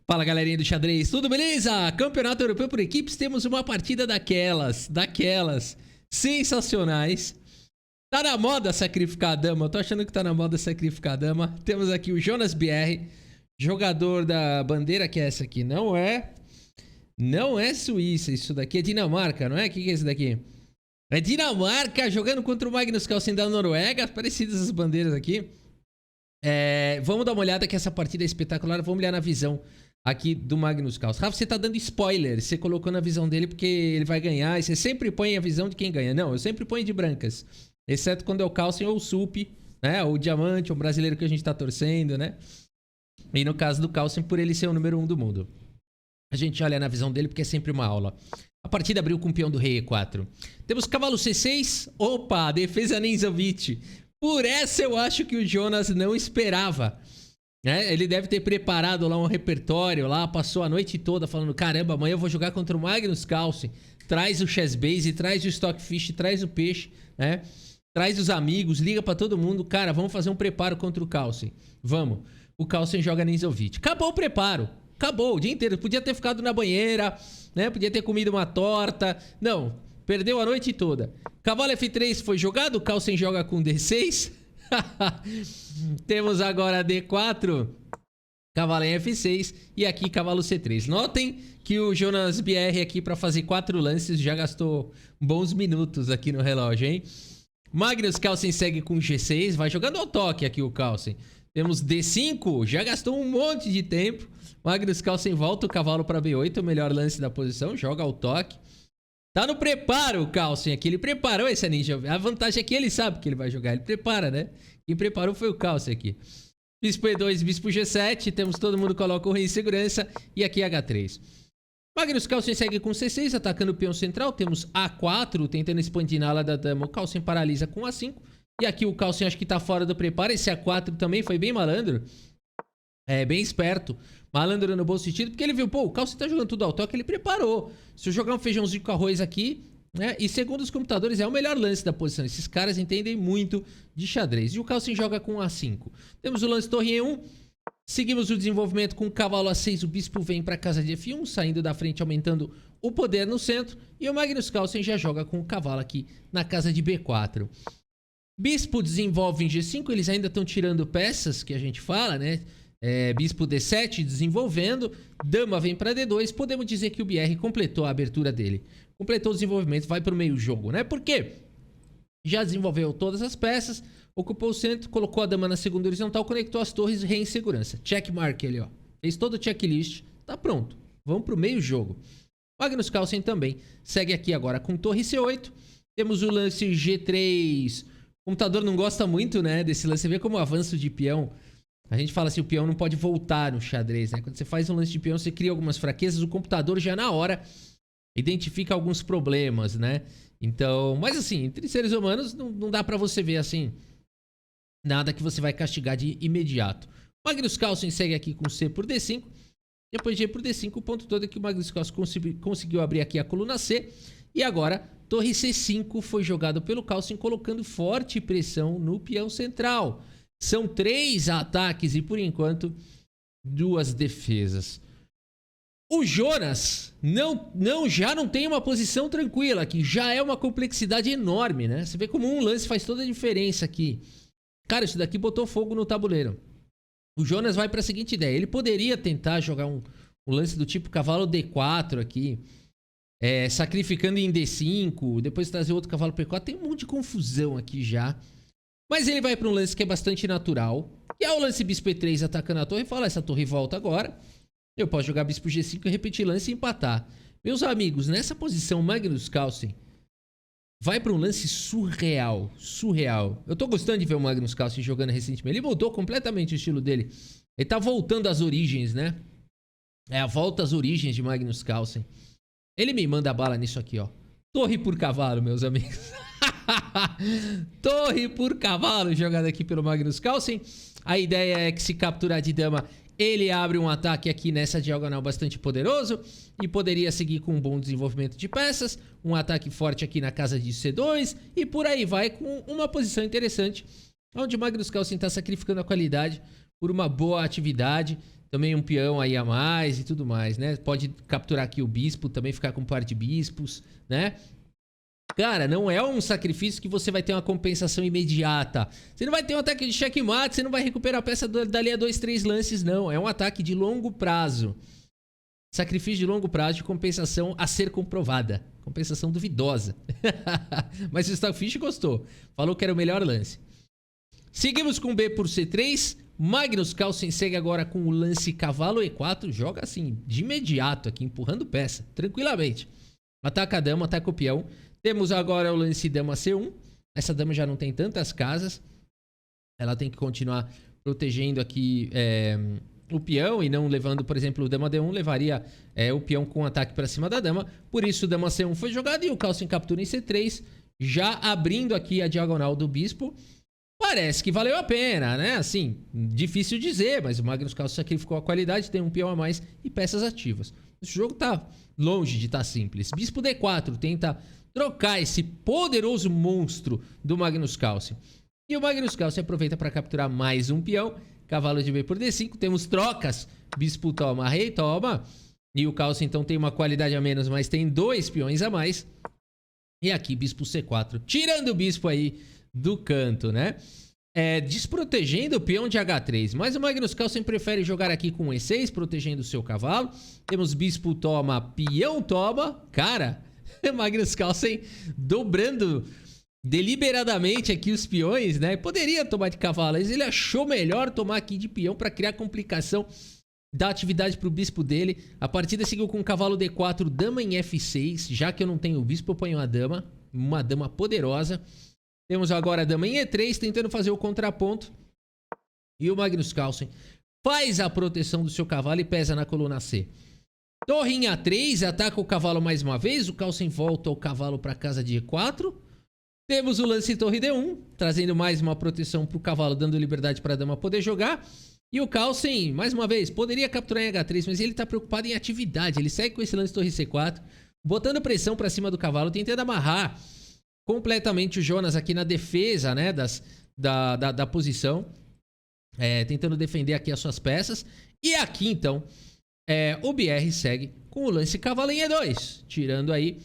Fala galerinha do xadrez, tudo beleza? Campeonato Europeu por equipes, temos uma partida daquelas sensacionais. Tá na moda sacrificar a dama, eu tô achando que tá na moda sacrificar a dama. Temos aqui o Jonas BR, jogador da bandeira, que é essa aqui, não é Suíça, isso daqui é Dinamarca, não é? O que é isso daqui? É Dinamarca jogando contra o Magnus Carlsen da Noruega, parecidas as bandeiras aqui. Vamos dar uma olhada que essa partida é espetacular, vamos olhar na visão aqui do Magnus Carlsen. Rafa, você tá dando spoiler, você colocou na visão dele porque ele vai ganhar, e você sempre põe a visão de quem ganha. Não, eu sempre ponho de brancas, exceto quando é o Carlsen ou o Sup, né? Ou o Diamante, o brasileiro que a gente tá torcendo, né? E no caso do Carlsen, por ele ser o número 1 do mundo. A gente olha na visão dele porque é sempre uma aula. A partida abriu com o peão do rei E4. Temos cavalo C6. Opa, defesa Ninzovic. Por essa eu acho que o Jonas não esperava. Ele deve ter preparado lá um repertório lá, passou a noite toda falando: caramba, amanhã eu vou jogar contra o Magnus Carlsen. Traz o Chessbase, traz o Stockfish, traz o peixe, né? Traz os amigos, liga pra todo mundo. Cara, vamos fazer um preparo contra o Carlsen. Vamos. O Carlsen joga Ninzovic. Acabou o preparo. Acabou o dia inteiro. Podia ter ficado na banheira, né? Podia ter comido uma torta. Não, perdeu a noite toda. Cavalo F3 foi jogado. O Carlsen joga com D6. Temos agora D4. Cavalo em F6. E aqui cavalo C3. Notem que o Jonas BR aqui para fazer 4 lances já gastou bons minutos aqui no relógio, hein? Magnus Carlsen segue com G6. Vai jogando ao toque aqui o Carlsen. Temos D5. Já gastou um monte de tempo. Magnus Carlsen volta o cavalo para B8, o melhor lance da posição, joga ao toque. Tá no preparo o Carlsen aqui, ele preparou esse ninja. A vantagem é que ele sabe que ele vai jogar, ele prepara, né? Quem preparou foi o Carlsen aqui. Bispo E2, Bispo G7, temos todo mundo coloca o rei em segurança e aqui H3. Magnus Carlsen segue com C6, atacando o peão central, temos A4, tentando expandir na ala da dama, o Carlsen paralisa com A5. E aqui o Carlsen acho que tá fora do preparo, esse A4 também foi bem malandro. Bem esperto. Malandro no bom sentido, porque ele viu, pô, o Carlsen tá jogando tudo ao toque, ele preparou. Se eu jogar um feijãozinho com arroz aqui, né? E segundo os computadores, é o melhor lance da posição. Esses caras entendem muito de xadrez. E o Carlsen joga com A5. Temos o lance torre E1. Seguimos o desenvolvimento com o cavalo A6. O bispo vem para casa de F1, saindo da frente, aumentando o poder no centro. E o Magnus Carlsen já joga com o cavalo aqui na casa de B4. Bispo desenvolve em G5. Eles ainda estão tirando peças, que a gente fala, né? Bispo D7 desenvolvendo, dama vem para D2, podemos dizer que o BR completou a abertura dele, completou o desenvolvimento, vai para o meio jogo, né? Porque já desenvolveu todas as peças, ocupou o centro, colocou a dama na segunda horizontal, conectou as torres, rei em segurança, checkmark ali, ó, fez todo o checklist, tá pronto, vamos para o meio jogo. Magnus Carlsen também segue aqui agora com torre C8, temos o lance G3, o computador não gosta muito, né, desse lance, você vê como o avanço de peão. A gente fala assim, o peão não pode voltar no xadrez, né? Quando você faz um lance de peão, você cria algumas fraquezas, o computador já na hora identifica alguns problemas, né? Então, mas assim, entre seres humanos não dá pra você ver assim, nada que você vai castigar de imediato. Magnus Carlsen segue aqui com C por D5, depois de E por D5, o ponto todo é que o Magnus Carlsen conseguiu abrir aqui a coluna C, e agora torre C5 foi jogado pelo Carlsen, colocando forte pressão no peão central. São 3 ataques e, por enquanto, 2 defesas. O Jonas já não tem uma posição tranquila aqui. Já é uma complexidade enorme, né? Você vê como um lance faz toda a diferença aqui. Cara, isso daqui botou fogo no tabuleiro. O Jonas vai para a seguinte ideia. Ele poderia tentar jogar um lance do tipo cavalo D4 aqui. Sacrificando em D5. Depois trazer outro cavalo P4. Tem um monte de confusão aqui já. Mas ele vai para um lance que é bastante natural, que é o lance bispo E3 atacando a torre e fala, essa torre volta agora. Eu posso jogar bispo G5 e repetir lance e empatar. Meus amigos, nessa posição Magnus Carlsen vai para um lance surreal. Eu tô gostando de ver o Magnus Carlsen jogando recentemente. Ele mudou completamente o estilo dele. Ele tá voltando às origens, né? É a volta às origens de Magnus Carlsen. Ele me manda bala nisso aqui, ó. Torre por cavalo, meus amigos. Torre por cavalo jogada aqui pelo Magnus Carlsen. A ideia é que se capturar de dama, ele abre um ataque aqui nessa diagonal bastante poderoso e poderia seguir com um bom desenvolvimento de peças, um ataque forte aqui na casa de C2 e por aí vai com uma posição interessante, onde o Magnus Carlsen está sacrificando a qualidade por uma boa atividade. também um peão aí a mais e tudo mais, né? Pode capturar aqui o bispo, também ficar com um par de bispos, né? Cara, não é um sacrifício que você vai ter uma compensação imediata. Você não vai ter um ataque de checkmate, você não vai recuperar a peça dali a 2, 3 lances, não. É um ataque de longo prazo. Sacrifício de longo prazo de compensação a ser comprovada. Compensação duvidosa. Mas o Starfish gostou. Falou que era o melhor lance. Seguimos com B por C3. Magnus Carlsen segue agora com o lance cavalo E4. Joga assim, de imediato aqui, empurrando peça. Tranquilamente. Ataca a dama, ataca o peão. Temos agora o lance dama C1. Essa dama já não tem tantas casas. Ela tem que continuar protegendo aqui o peão e não levando, por exemplo, o dama D1 levaria o peão com ataque para cima da dama. Por isso o dama C1 foi jogado e o Carlsen captura em C3, já abrindo aqui a diagonal do bispo. Parece que valeu a pena, né? Assim, difícil dizer, mas o Magnus Carlsen sacrificou a qualidade, tem um peão a mais e peças ativas. Esse jogo tá longe de estar simples. Bispo D4 tenta trocar esse poderoso monstro do Magnus Carlsen. E o Magnus Carlsen aproveita para capturar mais um peão. Cavalo de B por D5. Temos trocas. Bispo toma, rei toma. E o Carlsen então tem uma qualidade a menos, mas tem 2 peões a mais. E aqui bispo C4. Tirando o bispo aí do canto, né? Desprotegendo o peão de H3. Mas o Magnus Carlsen prefere jogar aqui com E6, protegendo o seu cavalo. Temos bispo toma, peão toma. Cara, Magnus Carlsen dobrando deliberadamente aqui os peões, né? Poderia tomar de cavalo, mas ele achou melhor tomar aqui de peão para criar complicação da atividade para o bispo dele. A partida seguiu com cavalo D4, dama em F6. Já que eu não tenho o bispo, eu ponho a dama. Uma dama poderosa. Temos agora a dama em E3, tentando fazer o contraponto. E o Magnus Carlsen faz a proteção do seu cavalo e pesa na coluna C. Torre em A3, ataca o cavalo mais uma vez. O Carlsen volta o cavalo para casa de E4. Temos o lance torre D1, trazendo mais uma proteção para o cavalo, dando liberdade para a dama poder jogar. E o Carlsen, mais uma vez, poderia capturar em H3, mas ele está preocupado em atividade. Ele segue com esse lance torre C4, botando pressão para cima do cavalo, tentando amarrar completamente o Jonas aqui na defesa, né, da posição. Tentando defender aqui as suas peças. E aqui, então, o BR segue com o lance cavalo em E2, tirando aí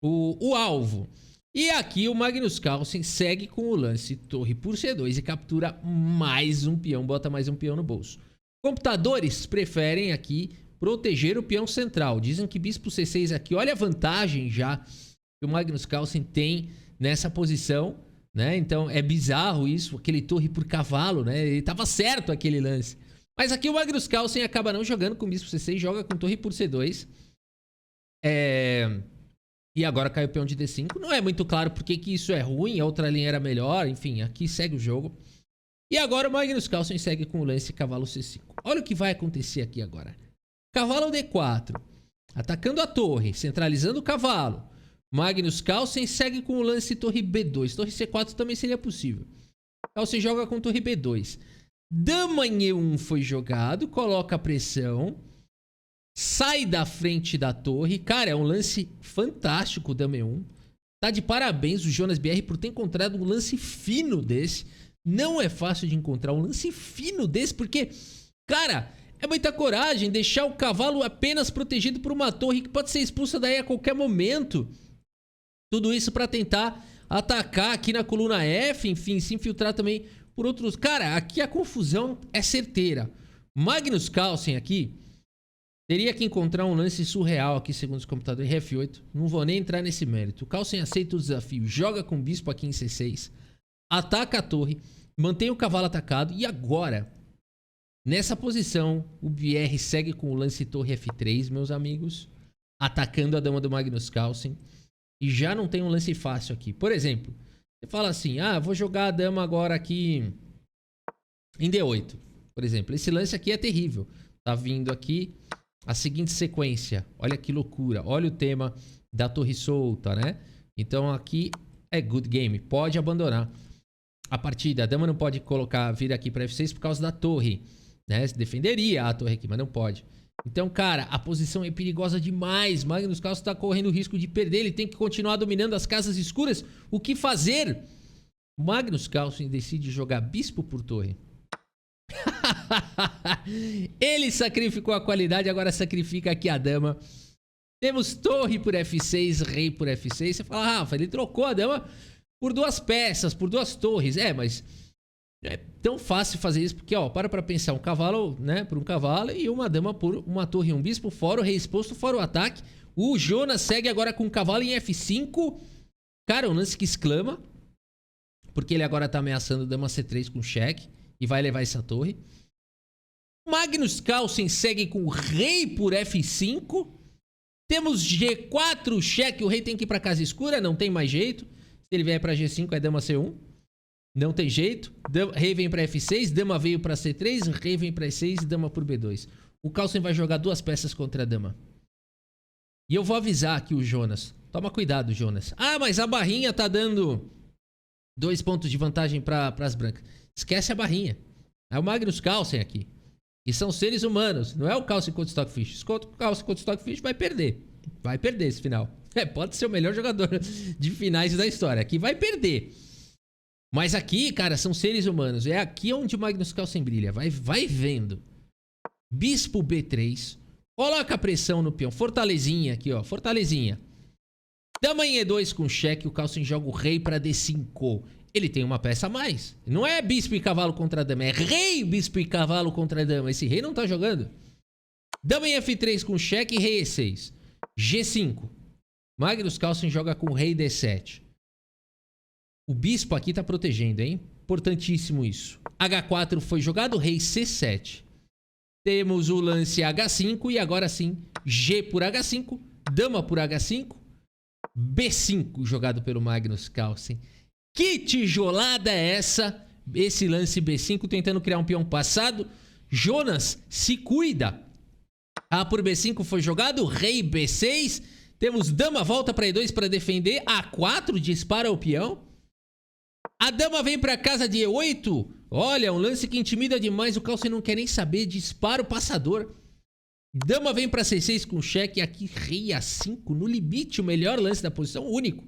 o alvo. E aqui o Magnus Carlsen segue com o lance torre por C2 e captura mais um peão, bota mais um peão no bolso. Computadores preferem aqui proteger o peão central. Dizem que bispo C6 aqui, olha a vantagem já que o Magnus Carlsen tem nessa posição, né? Então é bizarro isso, aquele torre por cavalo, né? Ele tava certo aquele lance. Mas aqui o Magnus Carlsen acaba não jogando com bispo C6, joga com torre por C2. E agora cai o peão de D5. Não é muito claro porque que isso é ruim, a outra linha era melhor. Enfim, aqui segue o jogo. E agora o Magnus Carlsen segue com o lance cavalo C5. Olha o que vai acontecer aqui agora. Cavalo D4. Atacando a torre, centralizando o cavalo. Magnus Carlsen segue com o lance torre B2. Torre C4 também seria possível. Carlsen joga com torre B2. Dama em E1 foi jogado. Coloca a pressão. Sai da frente da torre. Cara, é um lance fantástico o dama E1. Tá de parabéns o Jonas BR por ter encontrado um lance fino desse. Não é fácil de encontrar um lance fino desse, porque, cara, é muita coragem deixar o cavalo apenas protegido por uma torre que pode ser expulsa daí a qualquer momento. Tudo isso para tentar atacar aqui na coluna F, enfim, se infiltrar também por outros. Cara, aqui a confusão é certeira. Magnus Carlsen aqui teria que encontrar um lance surreal aqui, segundo os computadores, F8. Não vou nem entrar nesse mérito. O Carlsen aceita o desafio, joga com o bispo aqui em C6, ataca a torre, mantém o cavalo atacado e agora, nessa posição, o BR segue com o lance torre F3, meus amigos, atacando a dama do Magnus Carlsen. E já não tem um lance fácil aqui. Por exemplo, você fala assim, vou jogar a dama agora aqui em D8, por exemplo. Esse lance aqui é terrível. Tá vindo aqui a seguinte sequência. Olha que loucura. Olha o tema da torre solta, né? Então aqui é good game. Pode abandonar a partida. A dama não pode vir aqui para F6 por causa da torre, né? Se defenderia a torre aqui, mas não pode. Então, cara, a posição é perigosa demais. Magnus Carlsen está correndo o risco de perder. Ele tem que continuar dominando as casas escuras. O que fazer? Magnus Carlsen decide jogar bispo por torre. Ele sacrificou a qualidade, agora sacrifica aqui a dama. Temos torre por F6, rei por F6. Você fala, Rafa, ele trocou a dama por 2 peças, por 2 torres. É, mas é tão fácil fazer isso, porque, ó, para pensar, um cavalo, né, por um cavalo e uma dama por uma torre e um bispo, fora o rei exposto, fora o ataque. O Jonas segue agora com o cavalo em F5. Cara, um lance que exclama, porque ele agora tá ameaçando dama C3 com cheque e vai levar essa torre. Magnus Carlsen segue com o rei por F5. Temos G4, cheque, o rei tem que ir pra casa escura, não tem mais jeito. Se ele vier pra G5 é dama C1. Não tem jeito. Rei vem pra F6, dama veio pra C3, rei vem pra E6 e dama por B2. O Carlsen vai jogar 2 peças contra a dama. E eu vou avisar aqui o Jonas. Toma cuidado, Jonas. Ah, mas a barrinha tá dando 2 pontos de vantagem para as brancas. Esquece a barrinha. É o Magnus Carlsen aqui. E são seres humanos. Não é o Carlsen contra o Stockfish. O Carlsen contra o Stockfish vai perder. Vai perder esse final. É, pode ser o melhor jogador de finais da história. Aqui vai perder. Mas aqui, cara, são seres humanos. É aqui onde o Magnus Carlsen brilha. Vai vendo. Bispo B3. Coloca a pressão no peão. Fortalezinha aqui, ó. Fortalezinha. Dama em E2 com cheque. O Carlsen joga o rei para D5. Ele tem uma peça a mais. Não é bispo e cavalo contra a dama. É rei, bispo e cavalo contra a dama. Esse rei não tá jogando. Dama em F3 com cheque e rei E6. G5. Magnus Carlsen joga com rei D7. O bispo aqui tá protegendo, hein? Importantíssimo isso. H4 foi jogado, rei C7. Temos o lance H5 e agora sim, G por H5, dama por H5, B5 jogado pelo Magnus Carlsen. Que tijolada é essa? Esse lance B5 tentando criar um peão passado. Jonas, se cuida. A por B5 foi jogado, rei B6. Temos dama volta para E2 para defender. A4 dispara o peão. A dama vem para casa de E8. Olha, um lance que intimida demais. O Carlsen não quer nem saber. Dispara o passador. Dama vem para C6 com cheque. Aqui rei A5 no limite. O melhor lance da posição, único.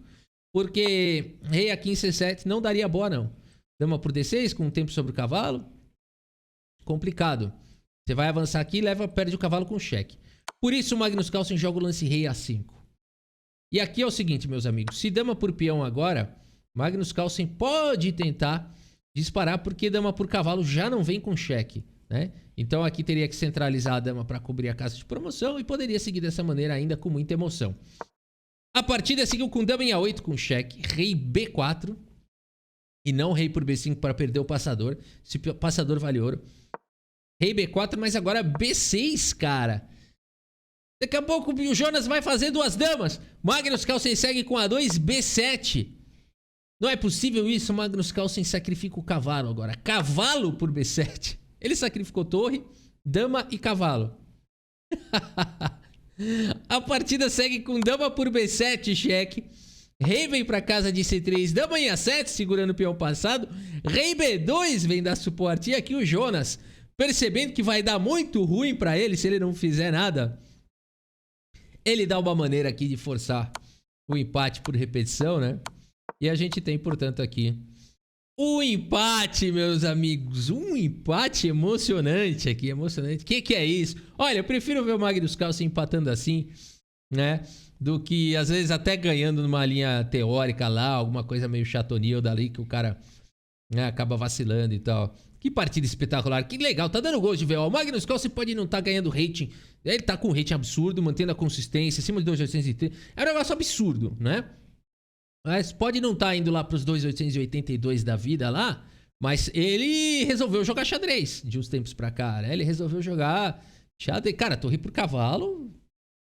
Porque rei aqui em C7 não daria boa, não. Dama por D6 com um tempo sobre o cavalo. Complicado. Você vai avançar aqui e perde o cavalo com cheque. Por isso o Magnus Carlsen joga o lance rei A5. E aqui é o seguinte, meus amigos. Se dama por peão agora, Magnus Carlsen pode tentar disparar, porque dama por cavalo já não vem com cheque, né? Então aqui teria que centralizar a dama para cobrir a casa de promoção e poderia seguir dessa maneira ainda com muita emoção. A partida seguiu com dama em A8 com cheque, rei B4 e não rei por B5 para perder o passador. Se o passador vale ouro. Rei B4, mas agora B6, cara. Daqui a pouco o Jonas vai fazer 2 damas. Magnus Carlsen segue com A2, B7. Não é possível isso. Magnus Carlsen sacrifica o cavalo agora. Cavalo por B7. Ele sacrificou torre, dama e cavalo. A partida segue com dama por B7, cheque. Rei vem pra casa de C3, dama em A7, segurando o peão passado. Rei B2 vem dar suporte. E aqui o Jonas, percebendo que vai dar muito ruim pra ele se ele não fizer nada, ele dá uma maneira aqui de forçar o empate por repetição, né? E a gente tem, portanto, aqui um empate, meus amigos. Um empate emocionante aqui, emocionante. O que é isso? Olha, eu prefiro ver o Magnus Carlsen empatando assim, né? Do que, às vezes, até ganhando numa linha teórica lá, alguma coisa meio chatonil dali que o cara, né, acaba vacilando e tal. Que partida espetacular, que legal, tá dando gosto de ver. Ó, o Magnus Carlsen pode não estar ganhando rating, ele tá com um rating absurdo, mantendo a consistência, acima de 2.830. É um negócio absurdo, né? Mas pode não estar indo lá pros 2.882 da vida lá, mas ele resolveu jogar xadrez de uns tempos pra cá, né? Ele resolveu jogar xadrez. Cara, torre por cavalo,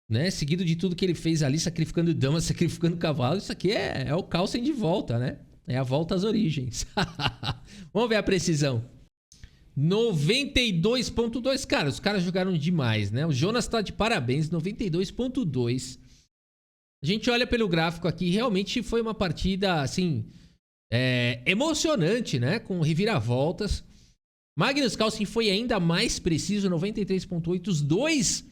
né? Seguido de tudo que ele fez ali, sacrificando dama, sacrificando cavalo. Isso aqui é o Carlsen de volta, né? É a volta às origens. Vamos ver a precisão. 92.2. Cara, os caras jogaram demais, né? O Jonas tá de parabéns. 92.2. A gente olha pelo gráfico aqui. Realmente foi uma partida, assim, emocionante, né? Com reviravoltas. Magnus Carlsen foi ainda mais preciso. 93.8. Os dois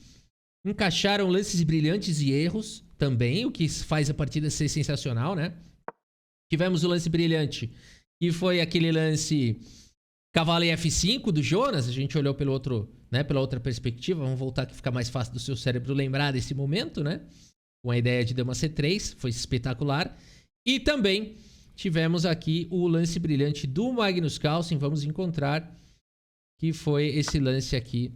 encaixaram lances brilhantes e erros também. O que faz a partida ser sensacional, né? Tivemos o lance brilhante, que foi aquele lance Cavalo em F5 do Jonas, a gente olhou pelo outro, né, pela outra perspectiva. Vamos voltar que fica mais fácil do seu cérebro lembrar desse momento, né? Com a ideia de dama C3, foi espetacular. E também tivemos aqui o lance brilhante do Magnus Carlsen, vamos encontrar, que foi esse lance aqui.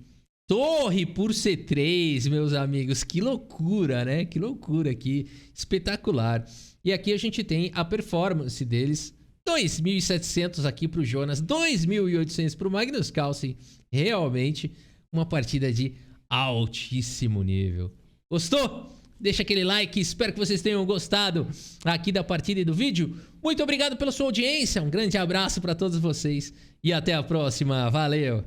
Torre por C3, meus amigos. Que loucura, né? Que loucura aqui. Espetacular. E aqui a gente tem a performance deles. 2.700 aqui pro Jonas, 2.800 pro Magnus Carlsen. Realmente uma partida de altíssimo nível. Gostou? Deixa aquele like, espero que vocês tenham gostado aqui da partida e do vídeo. Muito obrigado pela sua audiência, um grande abraço para todos vocês e até a próxima. Valeu!